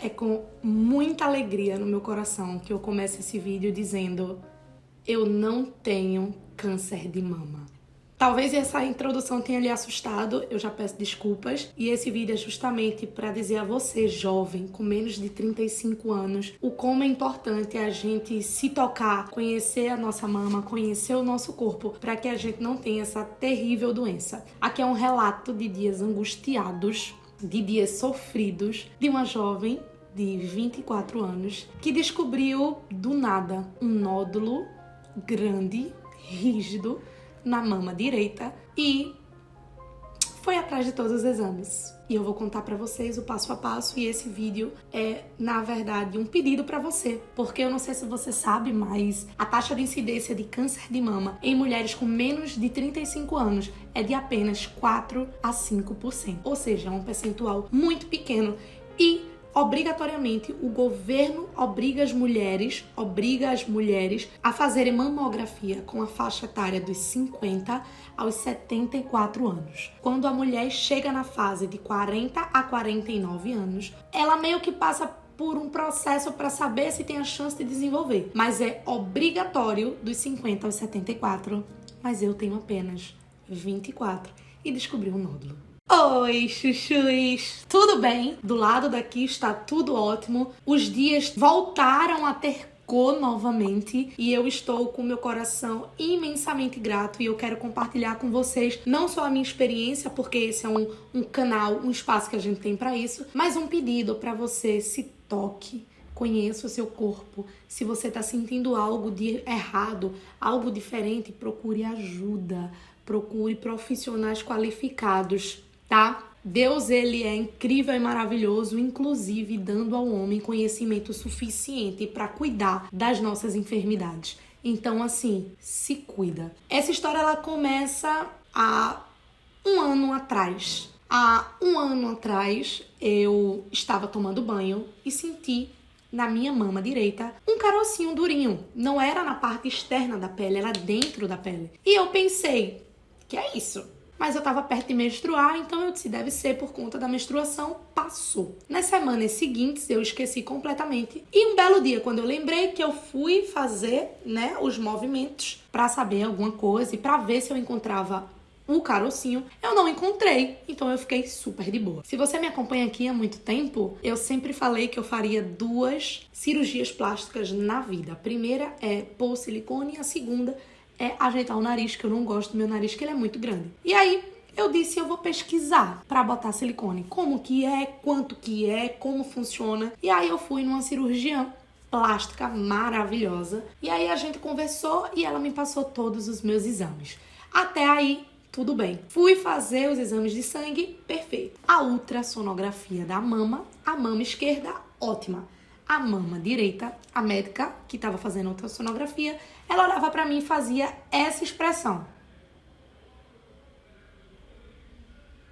É com muita alegria no meu coração que eu começo esse vídeo dizendo: eu não tenho câncer de mama. Talvez essa introdução tenha lhe assustado, eu já peço desculpas. E esse vídeo é justamente para dizer a você, jovem, com menos de 35 anos, o como é importante a gente se tocar, conhecer a nossa mama, conhecer o nosso corpo, para que a gente não tenha essa terrível doença. Aqui é um relato de dias angustiados, de dias sofridos, de uma jovem de 24 anos que descobriu do nada um nódulo grande, rígido, na mama direita e foi atrás de todos os exames. E eu vou contar pra vocês o passo a passo e esse vídeo é, na verdade, um pedido pra você. Porque eu não sei se você sabe, mas a taxa de incidência de câncer de mama em mulheres com menos de 35 anos é de apenas 4 a 5%. Ou seja, é um percentual muito pequeno e obrigatoriamente o governo obriga as mulheres a fazerem mamografia com a faixa etária dos 50 aos 74 anos. Quando a mulher chega na fase de 40 a 49 anos, ela meio que passa por um processo para saber se tem a chance de desenvolver, mas é obrigatório dos 50 aos 74, mas eu tenho apenas 24 e descobri um nódulo. Oi, chuchus! Tudo bem? Do lado daqui está tudo ótimo. Os dias voltaram a ter cor novamente e eu estou com meu coração imensamente grato e eu quero compartilhar com vocês não só a minha experiência, porque esse é um canal, um espaço que a gente tem para isso, mas um pedido para você: se toque. Conheça o seu corpo. Se você está sentindo algo de errado, algo diferente, procure ajuda. Procure profissionais qualificados, tá? Deus, ele é incrível e maravilhoso, inclusive dando ao homem conhecimento suficiente para cuidar das nossas enfermidades. Então, assim, se cuida. Essa história, ela começa há um ano atrás. Há um ano atrás, eu estava tomando banho e senti na minha mama direita um carocinho durinho. Não era na parte externa da pele, era dentro da pele. E eu pensei: que é isso? Mas eu tava perto de menstruar, então eu disse: deve ser por conta da menstruação. Passou. Nas semanas seguintes eu esqueci completamente. E um belo dia, quando eu lembrei que eu fui fazer, os movimentos pra saber alguma coisa e pra ver se eu encontrava o carocinho, eu não encontrei. Então eu fiquei super de boa. Se você me acompanha aqui há muito tempo, eu sempre falei que eu faria 2 cirurgias plásticas na vida. A primeira é pôr silicone e a segunda é ajeitar o nariz, que eu não gosto do meu nariz, que ele é muito grande. E aí, eu disse: eu vou pesquisar pra botar silicone. Como que é, quanto que é, como funciona. E aí eu fui numa cirurgiã plástica maravilhosa. E aí a gente conversou e ela me passou todos os meus exames. Até aí, tudo bem. Fui fazer os exames de sangue, perfeito. A ultrassonografia da mama, a mama esquerda, ótima. A mama direita, a médica que estava fazendo a ultrassonografia, ela olhava pra mim e fazia essa expressão.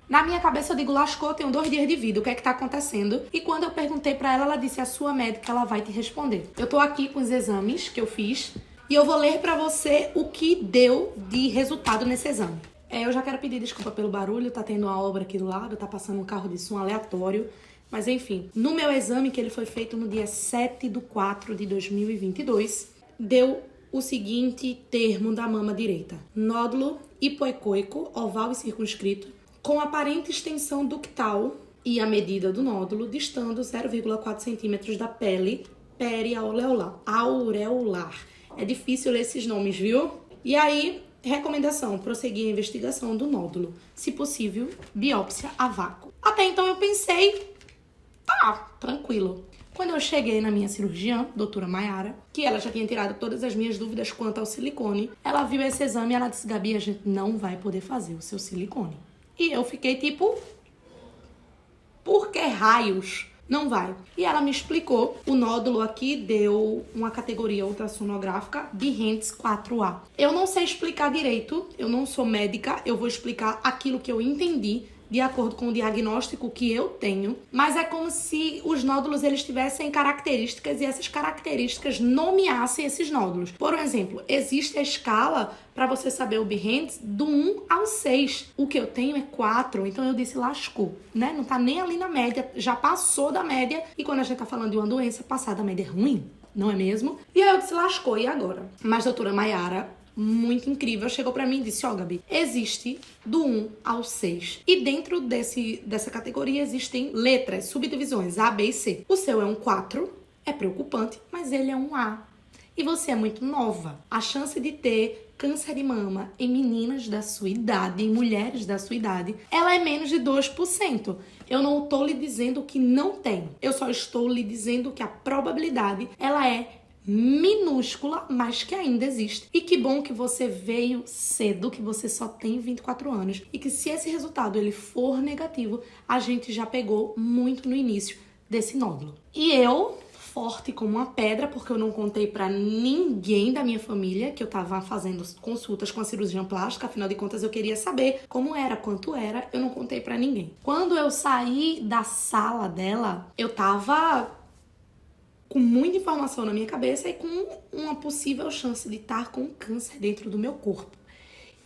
Na minha cabeça eu digo: lascou, tenho 2 dias de vida, o que é que tá acontecendo? E quando eu perguntei pra ela, ela disse: a sua médica, ela vai te responder. Eu tô aqui com os exames que eu fiz e eu vou ler pra você o que deu de resultado nesse exame. Eu já quero pedir desculpa pelo barulho, tá tendo uma obra aqui do lado, tá passando um carro de som aleatório. Mas enfim, no meu exame, que ele foi feito no dia 7/4 de 2022, deu o seguinte termo da mama direita: nódulo hipoecóico, oval e circunscrito, com aparente extensão ductal e a medida do nódulo distando 0,4 centímetros da pele periaureolar. É difícil ler esses nomes, viu? E aí, recomendação: prosseguir a investigação do nódulo. Se possível, biópsia a vácuo. Até então eu pensei: tá, tranquilo. Quando eu cheguei na minha cirurgiã, doutora Maiara, que ela já tinha tirado todas as minhas dúvidas quanto ao silicone, ela viu esse exame e ela disse: Gabi, a gente não vai poder fazer o seu silicone. E eu fiquei tipo: por que raios não vai? E ela me explicou. O nódulo aqui deu uma categoria ultrassonográfica Behance 4A. Eu não sei explicar direito, eu não sou médica, eu vou explicar aquilo que eu entendi de acordo com o diagnóstico que eu tenho, mas é como se os nódulos eles tivessem características e essas características nomeassem esses nódulos. Por exemplo, existe a escala para você saber o Behance do 1 ao 6. O que eu tenho é 4, então eu disse lascou, né? Não tá nem ali na média, já passou da média, e quando a gente tá falando de uma doença, passar da média é ruim, não é mesmo? E aí eu disse lascou, e agora? Mas doutora Mayara, muito incrível, chegou pra mim e disse, Gabi, existe do 1 ao 6. E dentro dessa categoria existem letras, subdivisões, A, B e C. O seu é um 4, é preocupante, mas ele é um A. E você é muito nova. A chance de ter câncer de mama em meninas da sua idade, em mulheres da sua idade, ela é menos de 2%. Eu não estou lhe dizendo que não tem. Eu só estou lhe dizendo que a probabilidade, ela é minúscula, mas que ainda existe. E que bom que você veio cedo, que você só tem 24 anos. E que se esse resultado ele for negativo, a gente já pegou muito no início desse nódulo. E eu, forte como uma pedra, porque eu não contei pra ninguém da minha família que eu tava fazendo consultas com a cirurgiã plástica, afinal de contas eu queria saber como era, quanto era, eu não contei pra ninguém. Quando eu saí da sala dela, eu tava com muita informação na minha cabeça e com uma possível chance de estar com câncer dentro do meu corpo.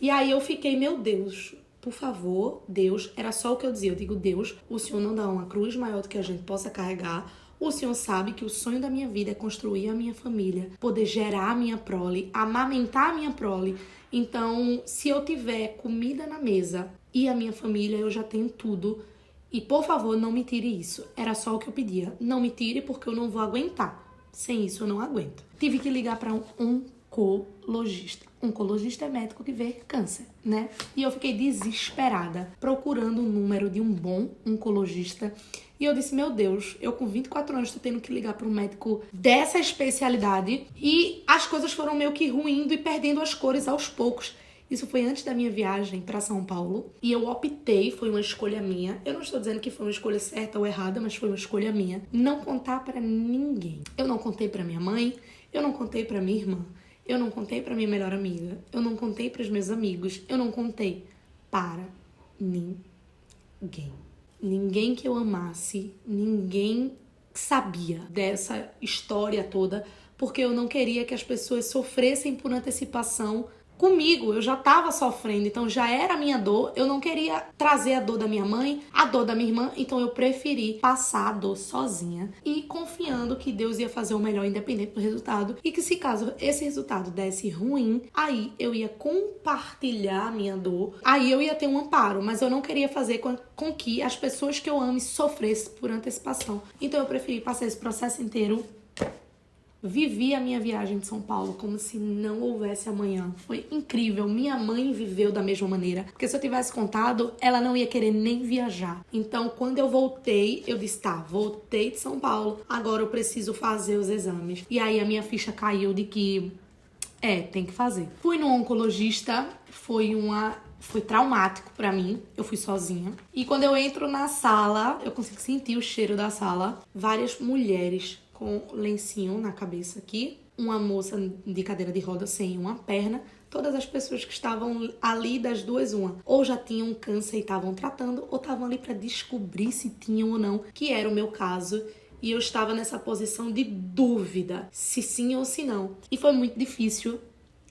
E aí eu fiquei, meu Deus, por favor, Deus, era só o que eu dizia. Eu digo, Deus, o Senhor não dá uma cruz maior do que a gente possa carregar. O Senhor sabe que o sonho da minha vida é construir a minha família, poder gerar a minha prole, amamentar a minha prole. Então, se eu tiver comida na mesa e a minha família, eu já tenho tudo. E, por favor, não me tire isso. Era só o que eu pedia. Não me tire porque eu não vou aguentar. Sem isso, eu não aguento. Tive que ligar para um oncologista. Oncologista é médico que vê câncer, né? E eu fiquei desesperada, procurando o número de um bom oncologista. E eu disse, meu Deus, eu com 24 anos tô tendo que ligar para um médico dessa especialidade. E as coisas foram meio que ruindo e perdendo as cores aos poucos. Isso foi antes da minha viagem para São Paulo. E eu optei, foi uma escolha minha. Eu não estou dizendo que foi uma escolha certa ou errada, mas foi uma escolha minha. Não contar para ninguém. Eu não contei para minha mãe, eu não contei para minha irmã, eu não contei para minha melhor amiga, eu não contei para os meus amigos, eu não contei para ninguém. Ninguém que eu amasse, ninguém sabia dessa história toda, porque eu não queria que as pessoas sofressem por antecipação comigo. Eu já tava sofrendo, então já era a minha dor. Eu não queria trazer a dor da minha mãe, a dor da minha irmã, então eu preferi passar a dor sozinha e confiando que Deus ia fazer o melhor independente do resultado e que se caso esse resultado desse ruim, aí eu ia compartilhar a minha dor, aí eu ia ter um amparo, mas eu não queria fazer com que as pessoas que eu amo sofressem por antecipação. Então eu preferi passar esse processo inteiro. Vivi a minha viagem de São Paulo como se não houvesse amanhã. Foi incrível. Minha mãe viveu da mesma maneira. Porque se eu tivesse contado, ela não ia querer nem viajar. Então, quando eu voltei, eu disse, tá, voltei de São Paulo. Agora eu preciso fazer os exames. E aí a minha ficha caiu de que, tem que fazer. Fui no oncologista, foi traumático pra mim. Eu fui sozinha. E quando eu entro na sala, eu consigo sentir o cheiro da sala. Várias mulheres com lencinho na cabeça aqui, uma moça de cadeira de roda sem uma perna, todas as pessoas que estavam ali das duas, uma, ou já tinham câncer e estavam tratando, ou estavam ali para descobrir se tinham ou não, que era o meu caso, e eu estava nessa posição de dúvida, se sim ou se não. E foi muito difícil,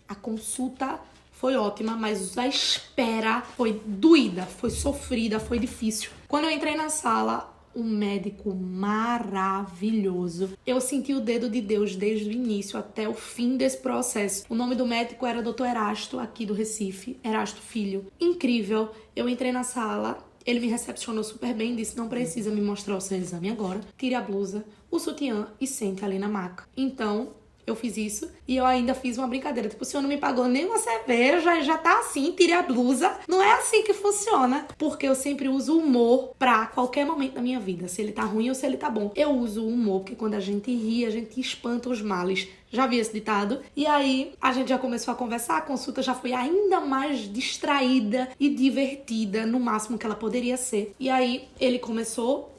a consulta foi ótima, mas a espera foi doída, foi sofrida, foi difícil. Quando eu entrei na sala, um médico maravilhoso. Eu senti o dedo de Deus desde o início até o fim desse processo. O nome do médico era Dr. Erasto, aqui do Recife. Erasto Filho. Incrível. Eu entrei na sala, ele me recepcionou super bem, disse, não precisa me mostrar o seu exame agora. Tire a blusa, o sutiã e sente ali na maca. Então, eu fiz isso e eu ainda fiz uma brincadeira. Tipo, o senhor não me pagou nem uma cerveja e já tá assim, tire a blusa. Não é assim que funciona. Porque eu sempre uso o humor pra qualquer momento da minha vida. Se ele tá ruim ou se ele tá bom. Eu uso o humor porque quando a gente ri, a gente espanta os males. Já vi esse ditado? E aí, a gente já começou a conversar, a consulta já foi ainda mais distraída e divertida, no máximo que ela poderia ser. E aí, ele começou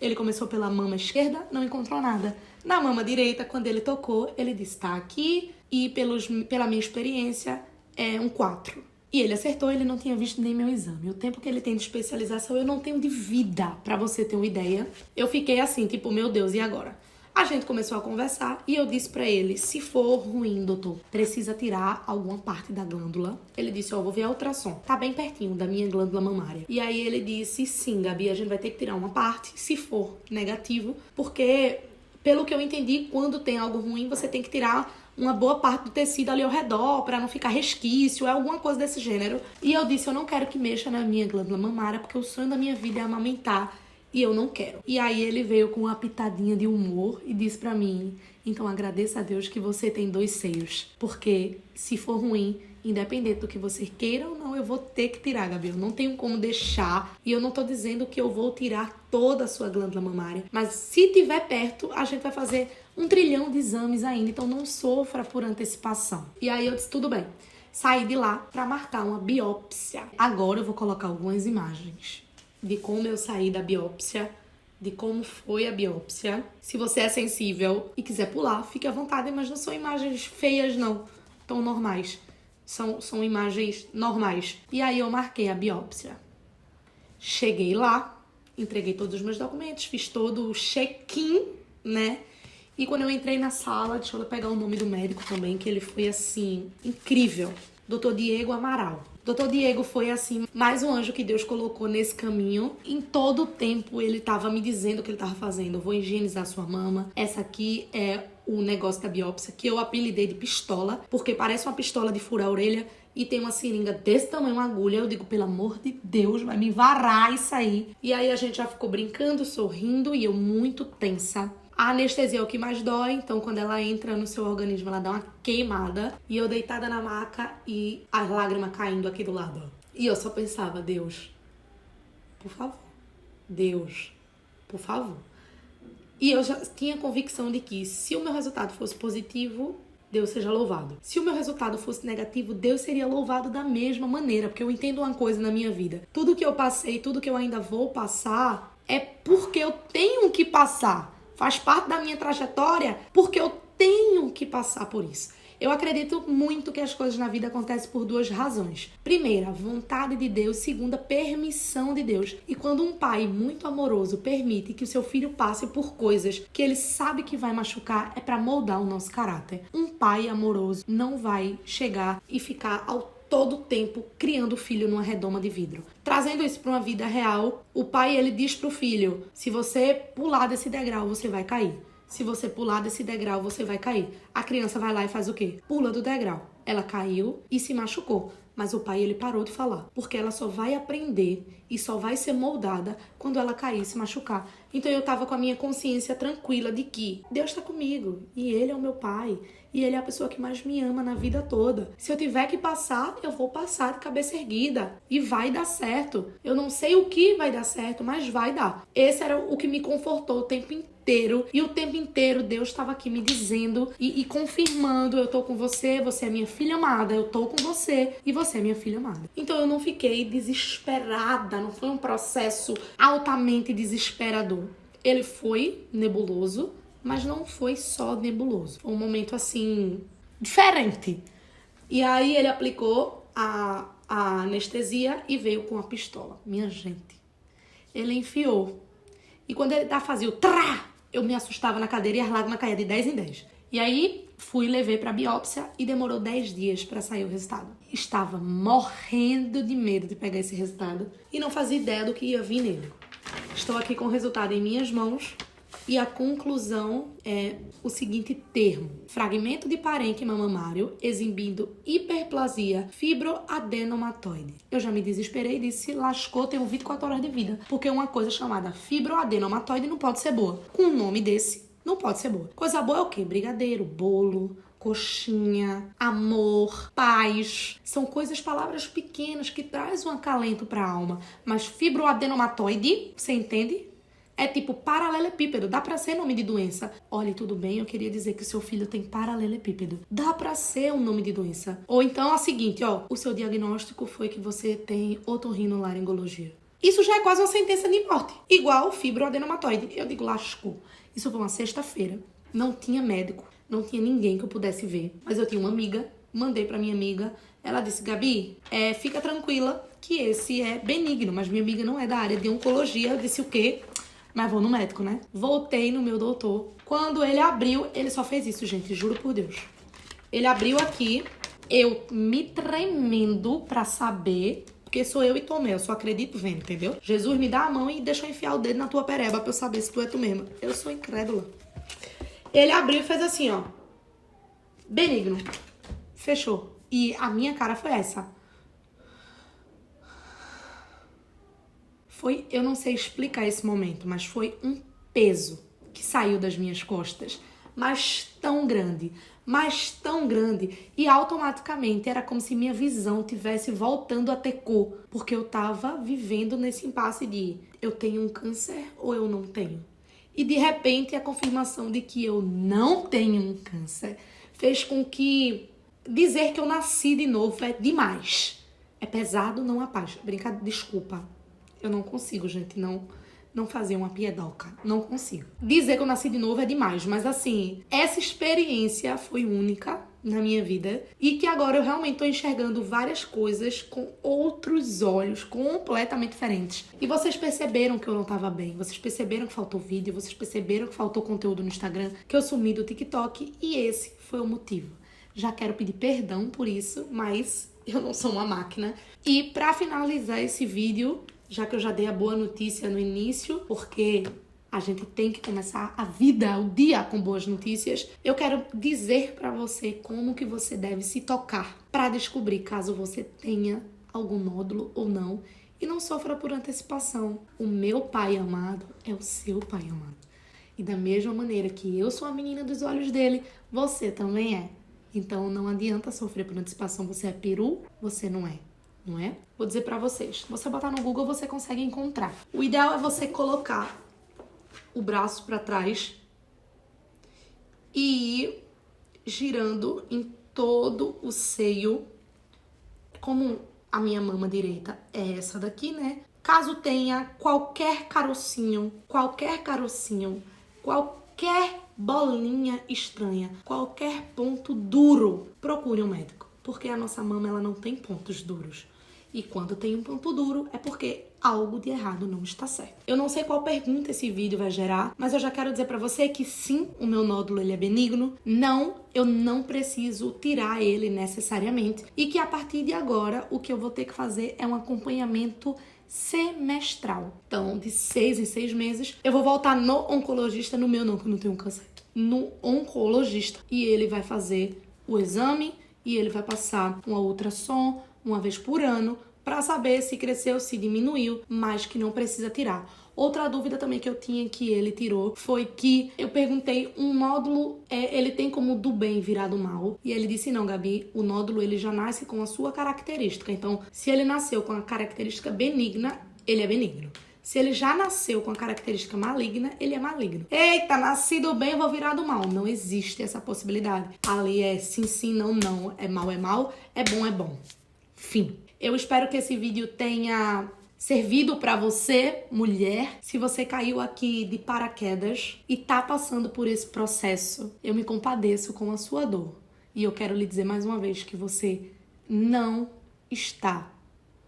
pela mama esquerda, não encontrou nada. Na mama direita, quando ele tocou, ele disse, tá aqui, e pela minha experiência, é um 4. E ele acertou, ele não tinha visto nem meu exame. O tempo que ele tem de especialização, eu não tenho de vida, pra você ter uma ideia. Eu fiquei assim, tipo, meu Deus, e agora? A gente começou a conversar e eu disse pra ele, se for ruim, doutor, precisa tirar alguma parte da glândula. Ele disse, ó, vou ver a ultrassom. Tá bem pertinho da minha glândula mamária. E aí ele disse, sim, Gabi, a gente vai ter que tirar uma parte, se for negativo, porque, pelo que eu entendi, quando tem algo ruim, você tem que tirar uma boa parte do tecido ali ao redor, pra não ficar resquício, é alguma coisa desse gênero. E eu disse, eu não quero que mexa na minha glândula mamária, porque o sonho da minha vida é amamentar. E eu não quero. E aí ele veio com uma pitadinha de humor e disse pra mim, então agradeça a Deus que você tem 2 seios. Porque se for ruim, independente do que você queira ou não, eu vou ter que tirar, Gabi. Eu não tenho como deixar. E eu não tô dizendo que eu vou tirar toda a sua glândula mamária. Mas se tiver perto, a gente vai fazer 1 trilhão de exames ainda. Então não sofra por antecipação. E aí eu disse, tudo bem. Saí de lá pra marcar uma biópsia. Agora eu vou colocar algumas imagens de como eu saí da biópsia, de como foi a biópsia. Se você é sensível e quiser pular, fique à vontade, mas não são imagens feias, não. Tão normais. São imagens normais. E aí eu marquei a biópsia. Cheguei lá, entreguei todos os meus documentos, fiz todo o check-in, né? E quando eu entrei na sala, deixa eu pegar o nome do médico também, que ele foi, assim, incrível. Dr. Diego Amaral. Dr. Diego foi, assim, mais um anjo que Deus colocou nesse caminho. Em todo o tempo ele tava me dizendo o que ele tava fazendo. Eu vou higienizar sua mama. Essa aqui é o negócio da biópsia, que eu apelidei de pistola, porque parece uma pistola de furar a orelha e tem uma seringa desse tamanho, uma agulha. Eu digo, pelo amor de Deus, vai me varar isso aí. E aí a gente já ficou brincando, sorrindo e eu muito tensa. A anestesia é o que mais dói, então quando ela entra no seu organismo, ela dá uma queimada. E eu deitada na maca e as lágrimas caindo aqui do lado. E eu só pensava, Deus, por favor. Deus, por favor. E eu já tinha convicção de que se o meu resultado fosse positivo, Deus seja louvado. Se o meu resultado fosse negativo, Deus seria louvado da mesma maneira. Porque eu entendo uma coisa na minha vida. Tudo que eu passei, tudo que eu ainda vou passar, é porque eu tenho que passar. Faz parte da minha trajetória porque eu tenho que passar por isso. Eu acredito muito que as coisas na vida acontecem por 2 razões. Primeira, vontade de Deus. Segunda, permissão de Deus. E quando um pai muito amoroso permite que o seu filho passe por coisas que ele sabe que vai machucar, é para moldar o nosso caráter. Um pai amoroso não vai chegar e ficar ao todo o tempo criando o filho numa redoma de vidro. Trazendo isso para uma vida real, o pai, ele diz pro filho, se você pular desse degrau, você vai cair. Se você pular desse degrau, você vai cair. A criança vai lá e faz o quê? Pula do degrau. Ela caiu e se machucou. Mas o pai, ele parou de falar. Porque ela só vai aprender e só vai ser moldada quando ela cair e se machucar. Então eu tava com a minha consciência tranquila de que Deus tá comigo. E Ele é o meu pai. E Ele é a pessoa que mais me ama na vida toda. Se eu tiver que passar, eu vou passar de cabeça erguida. E vai dar certo. Eu não sei o que vai dar certo, mas vai dar. Esse era o que me confortou o tempo inteiro. E o tempo inteiro Deus estava aqui me dizendo e confirmando, eu tô com você, você é minha filha amada, eu tô com você e você é minha filha amada. Então eu não fiquei desesperada, não foi um processo altamente desesperador. Ele foi nebuloso, mas não foi só nebuloso. Foi um momento assim, diferente. E aí ele aplicou a anestesia e veio com a pistola. Minha gente, ele enfiou. E quando ele fazia o trá, eu me assustava na cadeira e as lágrimas caíam de 10 em 10. E aí fui, levei pra biópsia e demorou 10 dias pra sair o resultado. Estava morrendo de medo de pegar esse resultado e não fazia ideia do que ia vir nele. Estou aqui com o resultado em minhas mãos e a conclusão é o seguinte termo: fragmento de parênquima mamário exibindo hiperplasia fibroadenomatoide. Eu já me desesperei e disse, lascou, tenho 24 horas de vida. Porque uma coisa chamada fibroadenomatoide não pode ser boa. Com um nome desse, não pode ser boa. Coisa boa é o quê? Brigadeiro, bolo, coxinha, amor, paz. São coisas, palavras pequenas que trazem um acalento para a alma. Mas fibroadenomatoide, você entende? É tipo paralelepípedo. Dá pra ser nome de doença. Olha, tudo bem, eu queria dizer que o seu filho tem paralelepípedo. Dá pra ser um nome de doença. Ou então é o seguinte, ó. O seu diagnóstico foi que você tem otorrinolaringologia. Isso já é quase uma sentença de morte. Igual fibroadenomatoide. Eu digo, lascou. Isso foi uma sexta-feira. Não tinha médico. Não tinha ninguém que eu pudesse ver. Mas eu tinha uma amiga mandei pra minha amiga. Ela disse, Gabi, fica tranquila que esse é benigno, mas minha amiga não é da área de oncologia. Eu disse o quê? Mas vou no médico, né? Voltei no meu doutor. Quando ele abriu, ele só fez isso, gente, juro por Deus. Ele abriu aqui, eu me tremendo pra saber, porque sou eu e Tomé, eu só acredito vendo, entendeu? Jesus, me dá a mão e deixa eu enfiar o dedo na tua pereba pra eu saber se tu é tu mesma. Eu sou incrédula. Ele abriu e fez assim, ó. Benigno. Fechou. E a minha cara foi essa. Eu não sei explicar esse momento, mas foi um peso que saiu das minhas costas. Mas tão grande, e automaticamente era como se minha visão tivesse voltando a ter cor, porque eu tava vivendo nesse impasse de eu tenho um câncer ou eu não tenho. E de repente a confirmação de que eu não tenho um câncer fez com que dizer que eu nasci de novo é demais. É pesado, não a paz. Brincadeira, desculpa. Eu não consigo, gente, não fazer uma piedoca. Não consigo. Dizer que eu nasci de novo é demais, mas assim, essa experiência foi única na minha vida e que agora eu realmente tô enxergando várias coisas com outros olhos, completamente diferentes. E vocês perceberam que eu não tava bem, vocês perceberam que faltou vídeo, vocês perceberam que faltou conteúdo no Instagram, que eu sumi do TikTok e esse foi o motivo. Já quero pedir perdão por isso, mas eu não sou uma máquina. E pra finalizar esse vídeo, já que eu já dei a boa notícia no início, porque a gente tem que começar a vida, o dia com boas notícias, eu quero dizer pra você como que você deve se tocar pra descobrir caso você tenha algum nódulo ou não e não sofra por antecipação. O meu pai amado é o seu pai amado. E da mesma maneira que eu sou a menina dos olhos dele, você também é. Então não adianta sofrer por antecipação, você é peru, você não é. Não é? Vou dizer pra vocês, você botar no Google, você consegue encontrar. O ideal é você colocar o braço pra trás e ir girando em todo o seio, como a minha mama direita é essa daqui, né? Caso tenha qualquer carocinho, qualquer bolinha estranha, qualquer ponto duro, procure um médico. Porque a nossa mama, ela não tem pontos duros. E quando tem um ponto duro, é porque algo de errado não está certo. Eu não sei qual pergunta esse vídeo vai gerar, mas eu já quero dizer pra você que sim, o meu nódulo ele é benigno. Não, eu não preciso tirar ele necessariamente. E que a partir de agora, o que eu vou ter que fazer é um acompanhamento semestral. Então, de 6 em 6 meses, eu vou voltar no oncologista, no meu não, que eu não tenho câncer, no oncologista. E ele vai fazer o exame e ele vai passar uma ultrassom uma vez por ano para saber se cresceu, se diminuiu, mas que não precisa tirar. Outra dúvida também que eu tinha que ele tirou foi que eu perguntei, um nódulo, ele tem como do bem virar do mal? E ele disse, não, Gabi, o nódulo ele já nasce com a sua característica. Então, se ele nasceu com a característica benigna, ele é benigno. Se ele já nasceu com a característica maligna, ele é maligno. Eita, nasci do bem, vou virar do mal. Não existe essa possibilidade. Ali é sim, sim, não, não. É mal, é bom, é bom. Fim. Eu espero que esse vídeo tenha servido pra você, mulher. Se você caiu aqui de paraquedas e tá passando por esse processo, eu me compadeço com a sua dor. E eu quero lhe dizer mais uma vez que você não está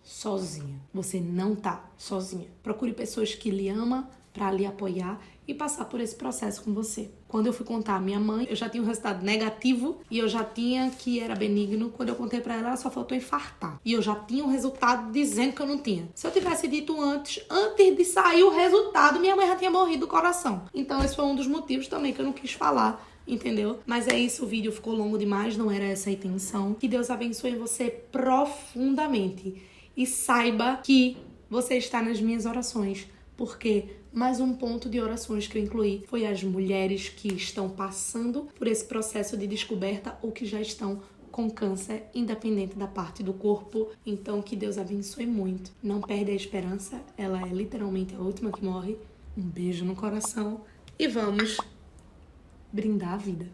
sozinha. Você não tá sozinha. Procure pessoas que lhe amam pra lhe apoiar e passar por esse processo com você. Quando eu fui contar à minha mãe, eu já tinha um resultado negativo e eu já tinha que era benigno. Quando eu contei pra ela só faltou infartar. E eu já tinha um resultado dizendo que eu não tinha. Se eu tivesse dito antes de sair o resultado, minha mãe já tinha morrido do coração. Então esse foi um dos motivos também que eu não quis falar, entendeu? Mas é isso, o vídeo ficou longo demais, não era essa a intenção. Que Deus abençoe você profundamente. E saiba que você está nas minhas orações. Porque mais um ponto de orações que eu incluí foi as mulheres que estão passando por esse processo de descoberta ou que já estão com câncer, independente da parte do corpo. Então, que Deus abençoe muito. Não perde a esperança, ela é literalmente a última que morre. Um beijo no coração e vamos brindar a vida.